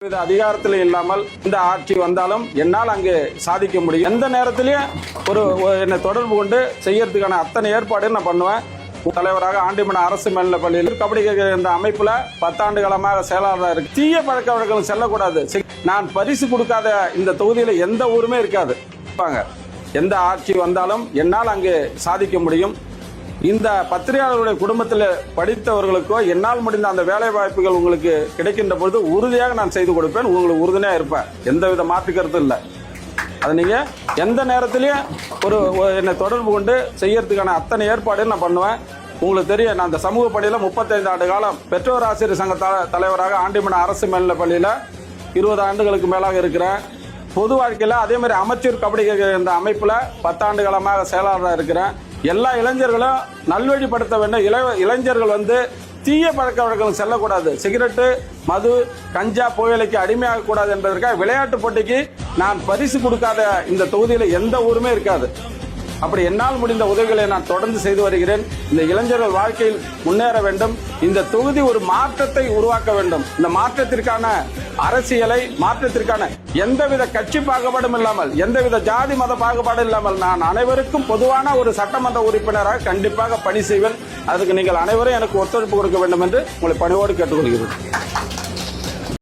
அதிகாரத்தில் இல்லாமல் இந்த ஆட்சி வந்தாலும் என்னால் அங்கு சாதிக்க முடியும். எந்த நேரத்திலையும் என்னை தொடர்பு கொண்டு செய்யறதுக்கான அத்தனை ஏற்பாடு நான் பண்ணுவேன். தலைவராக ஆண்டிமன அரசு மேல்நிலைப் பள்ளியில் கபடி என்ற அமைப்புல 10 ஆண்டு காலமாக செயலாளராக இருக்கு. தீய பழக்க வழக்கங்கள் செல்லக்கூடாது. நான் பரிசு கொடுக்காத இந்த தொகுதியில எந்த ஊருமே இருக்காது. எந்த ஆட்சி வந்தாலும் என்னால் அங்கு சாதிக்க முடியும். இந்த பத்திரிகையாளர்களுடைய குடும்பத்தில் படித்தவர்களுக்கோ என்னால் முடிந்த அந்த வேலை வாய்ப்புகள் உங்களுக்கு கிடைக்கின்ற பொழுது உறுதியாக நான் செய்து கொடுப்பேன். உங்களுக்கு உறுதுணையாக இருப்பேன். எந்தவித மாற்று கருத்தும் இல்லை. அதை நீங்கள் எந்த நேரத்திலையும் என்னை தொடர்பு கொண்டு செய்யறதுக்கான அத்தனை ஏற்பாடு நான் பண்ணுவேன். உங்களுக்கு தெரியும், நான் அந்த சமூக பணியில் 35 ஆண்டு காலம் பெற்றோர் ஆசிரியர் சங்க தலைவராக ஆண்டிமன அரசு மேல்நிலைப் பள்ளியில் 20 ஆண்டுகளுக்கு மேலாக இருக்கிறேன். பொது வாழ்க்கையில் அதே மாதிரி அமைச்சர் கபடி என்ற அமைப்பில் 10 ஆண்டு காலமாக செயலாளராக இருக்கிறேன். எல்லா இளைஞர்களும் நல்வழிப்படுத்த வேண்டும். இளைஞர்கள் தீய பழக்க வழக்கங்கள் செல்லக்கூடாது. சிகரெட்டு, மது, கஞ்சா, புகையிலைக்கு அடிமையாக கூடாது என்பதற்காக விளையாட்டு போட்டிக்கு நான் பரிசு கொடுக்காத இந்த தொகுதியில் எந்த ஊருமே இருக்காது. அப்படி என்னால் முடிந்த உதவிகளை நான் தொடர்ந்து செய்து வருகிறேன். இந்த இளைஞர்கள் வாழ்க்கையில் முன்னேற வேண்டும். இந்த தொகுதி ஒரு மாற்றத்தை உருவாக்க வேண்டும். இந்த மாற்றத்திற்கான அரசியலை, மாற்றத்திற்கான எந்தவித கட்சி பாகுபாடும் இல்லாமல், எந்தவித ஜாதி மத பாகுபாடும் இல்லாமல் நான் அனைவருக்கும் பொதுவான ஒரு சட்டமன்ற உறுப்பினராக கண்டிப்பாக பணி செய்வேன். அதுக்கு நீங்கள் அனைவரும் எனக்கு ஒத்துழைப்பு கொடுக்க வேண்டும் என்று உங்களை பணிவோடு கேட்டுக்கொள்கிறேன்.